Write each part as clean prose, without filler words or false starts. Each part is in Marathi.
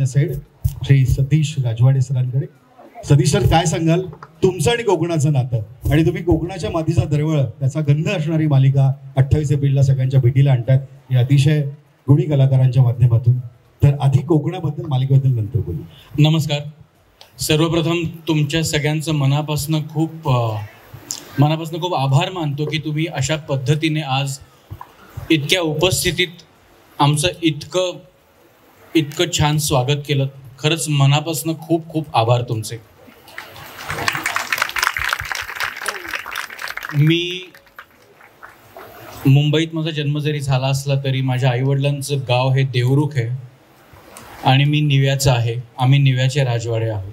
बिझनेस हेड श्री सतीश राजवाडे सरांकडे. सतीश सर, काय सांगाल तुमचं आणि कोकणाचं नातं, आणि तुम्ही कोकणाच्या मातीचा दरवळ त्याचा गंध असणारी मालिका 28 एप्रिलला सगळ्यांच्या भेटीला आणतात, हे अतिशय गुणी कलाकारांच्या माध्यमातून. तर आधी कोकणाबद्दल, मालिकेबद्दल नंतर बोलू. नमस्कार. सर्वप्रथम तुमच्या सगळ्यांचं मनापासून खूप आभार मानतो की तुम्ही अशा पद्धतीने आज इतक्या उपस्थितीत आमचं इतकं छान स्वागत केलं. खरंच मनापासून खूप खूप आभार तुमचे. मी मुंबईत माझा जन्म जरी झाला असला तरी माझ्या आईवडिलांचं गाव हे देवरुख आहे आणि मी निव्याचा आहे. आम्ही निव्याचे राजवाडे आहोत,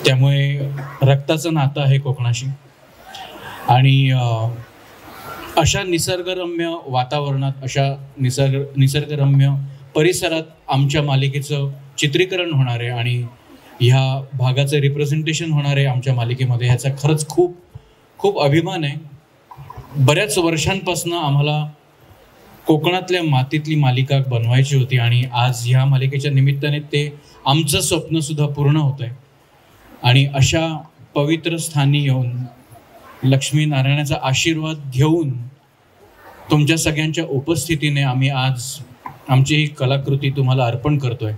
त्यामुळे रक्ताचं नातं आहे कोकणाशी. आणि अशा निसर्गरम्य वातावरणात, अशा निसर्गरम्य परिसरात आमच्या मालिकेचं चित्रीकरण होणार आहे आणि ह्या भागाचं रिप्रेझेंटेशन होणार आहे आमच्या मालिकेमध्ये. ह्याचा खरंच खूप खूप अभिमान आहे. बऱ्याच वर्षांपासून आम्हाला कोकणातल्या मातीतली मालिका बनवायची होती आणि आज ह्या मालिकेच्या निमित्ताने ते आमचं स्वप्नसुद्धा पूर्ण होतं आहे. आणि अशा पवित्र स्थानी येऊन लक्ष्मीनारायणाचा आशीर्वाद घेऊन तुमच्या सगळ्यांच्या उपस्थितीने आम्ही आज आमची ही कलाकृती तुम्हाला अर्पण करतोय.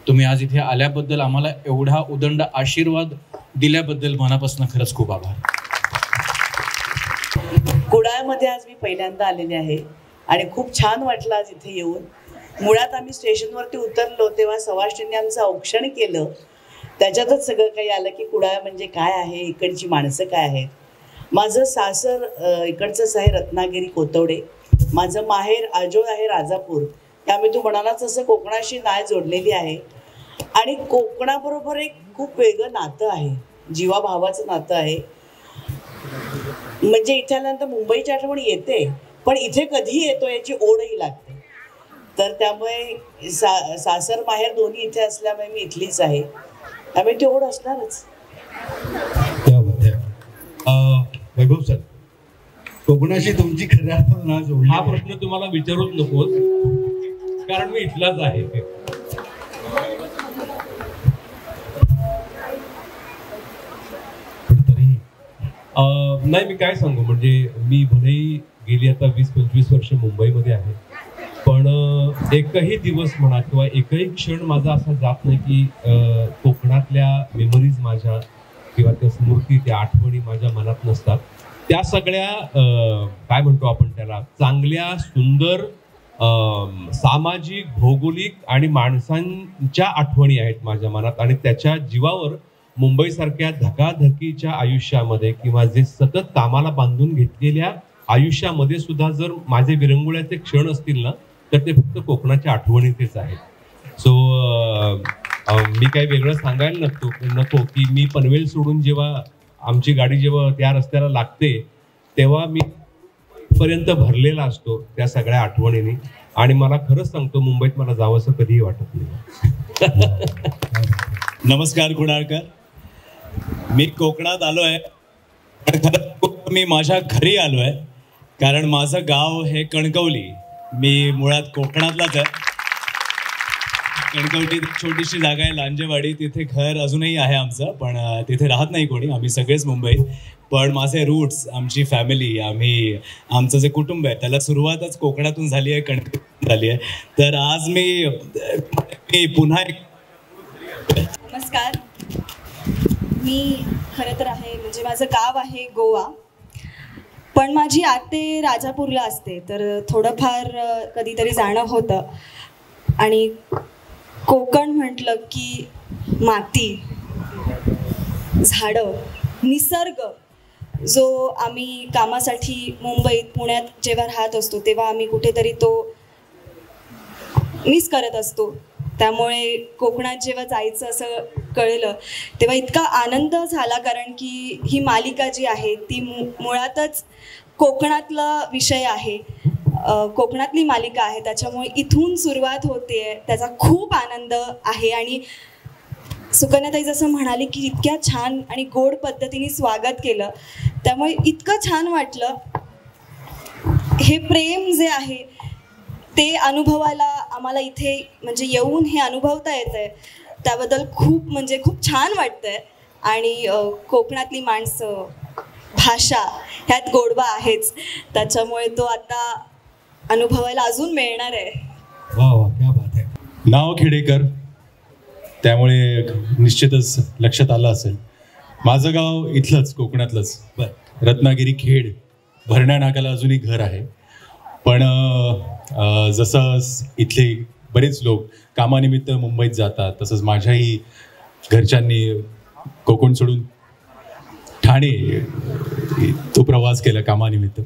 तुम्ही आज इथे आल्याबद्दल, आम्हाला एवढा उदंड आशीर्वाद दिल्याबद्दल मनापासून खरंच खूप आभार. कुडाळमध्ये आज मी पहिल्यांदा आलेले आहे आणि खूप छान वाटलं आज इथे येऊन. मुळात आम्ही स्टेशनवरती उतरलो तेव्हा सवाष्णींनी आमचं औक्षण केलं, त्याच्यातच सगळं काही आलं की कुडाळ म्हणजे काय आहे, इकडची माणसं काय आहेत. माझं सासर इकडचंच आहे, रत्नागिरी कोतवडे. माझं माहेर आजोळ आहे, राजापूर. त्यामुळे तू म्हणालाच असं कोकणाशी नाळ जोडलेली आहे आणि कोकणाबरोबर एक खूप वेगळं नातं आहे, जीवाभावाचं नातं आहे. म्हणजे इथे आल्यानंतर मुंबईची आठवण येते, पण इथे कधी येतो याची ओढही लागते. तर त्यामुळे सासर माहेर दोन्ही इथे असल्यामुळे मी इथलीच आहे, त्यामुळे ती ओढ असणारच. वैभव सर, कोकणाशी तुमची खऱ्या अर्थानं जोडली. हा प्रश्न तुम्हाला विचारूच नकोस, कारण मी इथलाच आहे. नाही, मी काय सांगू, म्हणजे मी भलेही गेली आता 20-25 वर्ष मुंबईमध्ये आहे, पण एकही दिवस म्हणा किंवा एकही क्षण माझा असा जात नाही की कोकणातल्या मेमरीज माझ्या किंवा त्या स्मृती, त्या आठवणी माझ्या मनात नसतात. त्या सगळ्या काय म्हणतो आपण त्याला, चांगल्या, सुंदर, सामाजिक, भौगोलिक आणि माणसांच्या आठवणी आहेत माझ्या मनात. आणि त्याच्या जीवावर मुंबईसारख्या धकाधकीच्या आयुष्यामध्ये किंवा जे सतत कामाला बांधून घेतलेल्या आयुष्यामध्ये सुद्धा जर माझे विरंगुळ्याचे क्षण असतील ना, तर ते फक्त कोकणाच्या आठवणीतच आहेत. सो मी काही वेगळं सांगायला नको की मी पनवेल सोडून जेव्हा आमची गाडी जेव्हा त्या रस्त्याला लागते तेव्हा मी पर्यंत भरलेला असतो त्या सगळ्या आठवणींनी. आणि मला खरंच सांगतो, मुंबईत मला जावंसं कधीही वाटत नाही. नमस्कार कुडाळकर. मी कोकणात आलो आहे, पण खरं मी माझ्या घरी आलो आहे, कारण माझं गाव हे कणकवली. मी मुळात कोकणातलाच आहे. कणकवली छोटीशी जागा आहे, लांजेवाडी, तिथे घर अजूनही आहे आमचं, पण तिथे राहत नाही कोणी, आम्ही सगळेच मुंबईत. पण माझे रूट्स, आमची फॅमिली, आमचं जे कुटुंब आहे त्याला सुरुवातच कोकणातून झाली आहे, कणकवलीतून झाली आहे. तर आज मी पुन्हा एक. नमस्कार. मी खरं तर आहे, म्हणजे माझं गाव आहे गोवा, पण माझी आते राजापूरला असते, तर थोडंफार कधीतरी जाणं होतं. आणि कोकण म्हटलं की माती, झाडं, निसर्ग, जो आम्ही कामासाठी मुंबईत, पुण्यात जेव्हा राहत असतो तेव्हा आम्ही कुठेतरी तो मिस करत असतो. त्यामुळे कोकणात जेव्हा जायचं असं कळलं तेव्हा इतका आनंद झाला, कारण की ही मालिका जी आहे ती मुळातच कोकणातला विषय आहे, कोकणातली मालिका आहे, त्याच्यामुळे इथून सुरुवात होते. त्याचा खूप आनंद आहे. आणि सुकन्याताई जसं म्हणाली की इतक्या छान आणि गोड पद्धतीने स्वागत केलं, त्यामुळे इतकं छान वाटलं. हे प्रेम जे आहे ते अनुभवायला आम्हाला इथे म्हणजे येऊन हे अनुभवता येतं आहे, त्याबद्दल खूप छान वाटतं आहे. आणि कोकणातली माणसं, भाषा ह्यात गोडवा आहेच, त्याच्यामुळे तो आता अनुभवायला अजून मिळणार आहे. वा वा, क्या बात आहे. नाव खेडेकर, त्यामुळे निश्चितच लक्षात आलं असेल. माझं गाव इथलंच, कोकणातलंच, रत्नागिरी खेड. भरण्या नाक्याला अजूनही घर आहे. पण जसं इथले बरेच लोक कामानिमित्त मुंबईत जातात, तसंच माझ्याही घरच्यांनी कोकण सोडून ठाणे तो प्रवास केला कामानिमित्त.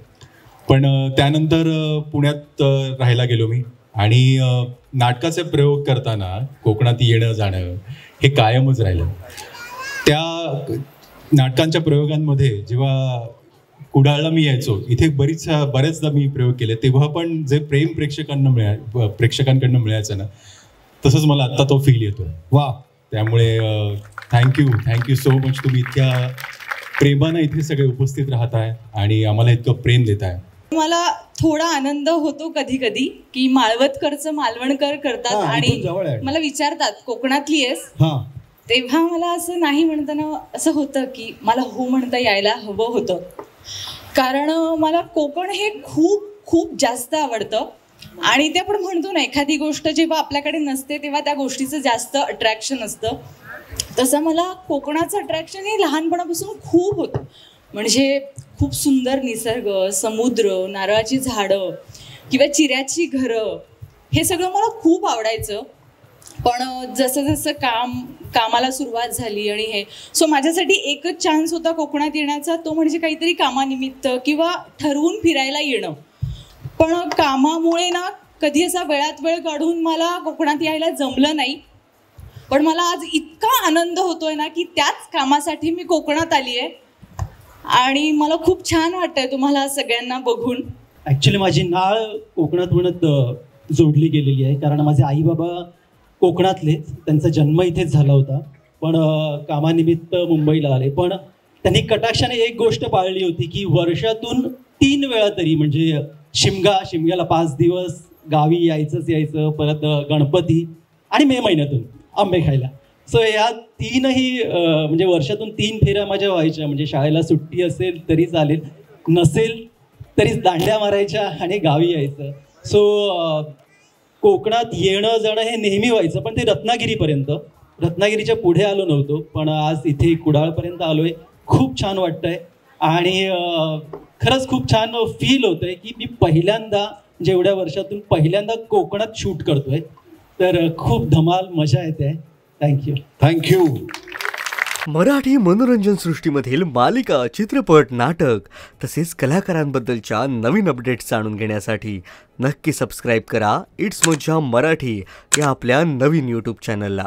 पण त्यानंतर पुण्यात राहायला गेलो मी, आणि नाटकाचे प्रयोग करताना कोकणात येणं जाणं हे कायमच राहिलं. त्या नाटकांच्या प्रयोगांमध्ये जेव्हा कुडाळला मी यायचो, इथे बरेचदा मी प्रयोग केले, तेव्हा पण जे प्रेम प्रेक्षकांकडनं मिळायचं ना, तसंच मला आत्ता तो फील येतो. वा, त्यामुळे थँक्यू सो मच. तुम्ही इतक्या प्रेमानं इथे सगळे उपस्थित राहताय आणि आम्हाला इतकं प्रेम देताय. मला थोडा आनंद होतो कधी कधी की मालवतकरचं मालवणकर करतात आणि मला विचारतात कोकणातली आहेस, तेव्हा मला असं नाही म्हणताना असं होतं की मला हो म्हणता यायला हवं होतं, कारण मला कोकण हे खूप जास्त आवडतं. आणि ते आपण म्हणतो ना, एखादी गोष्ट जेव्हा आपल्याकडे नसते तेव्हा त्या गोष्टीचं जास्त अट्रॅक्शन असतं, तसं मला कोकणाचं अट्रॅक्शन हे लहानपणापासून खूप होतं. म्हणजे खूप सुंदर निसर्ग, समुद्र, नारळाची झाडं किंवा चिऱ्याची घरं, हे सगळं मला खूप आवडायचं. पण जसं कामाला सुरुवात झाली आणि हे माझ्यासाठी एकच चान्स होता कोकणात येण्याचा, तो म्हणजे काहीतरी कामानिमित्त किंवा ठरवून फिरायला येणं. पण कामामुळे ना कधी असा वेळात वेळ काढून मला कोकणात यायला जमलं नाही. पण मला आज इतका आनंद होतोय ना की त्याच कामासाठी मी कोकणात आली आहे आणि मला खूप छान वाटतंय तुम्हाला सगळ्यांना बघून. ॲक्च्युली माझी नाळ कोकणात म्हणत जोडली गेलेली आहे, कारण माझे आई बाबा कोकणातलेच, त्यांचा जन्म इथेच झाला होता, पण कामानिमित्त मुंबईला आले. पण त्यांनी कटाक्षाने एक गोष्ट पाळली होती की वर्षातून 3 वेळा तरी, म्हणजे शिमग्याला 5 दिवस गावी यायचं, परत गणपती आणि मे महिन्यातून आंबे खायला. सो या 3ही म्हणजे वर्षातून 3 फेऱ्या माझ्या व्हायच्या. म्हणजे शाळेला सुट्टी असेल तरी चालेल, नसेल तरीच दांड्या मारायच्या आणि गावी यायचं. सो कोकणात येणं जाणं हे नेहमी व्हायचं, पण ते रत्नागिरीच्या पुढे आलो नव्हतो, पण आज इथे कुडाळपर्यंत आलोय. खूप छान वाटतंय आणि खरंच खूप छान फील होतंय की मी पहिल्यांदा, जेवढ्या वर्षातून पहिल्यांदा कोकणात शूट करतोय, तर खूप धमाल मजा येते. थँक्यू. मराठी मनोरंजन सृष्टीमधील मालिका, चित्रपट, नाटक तसेच कलाकारांबद्दलच्या नवीन अपडेट्स जाणून घेण्यासाठी नक्की सबस्क्राईब करा इट्स मज्जा मराठी या आपल्या नवीन यूट्यूब चॅनलला.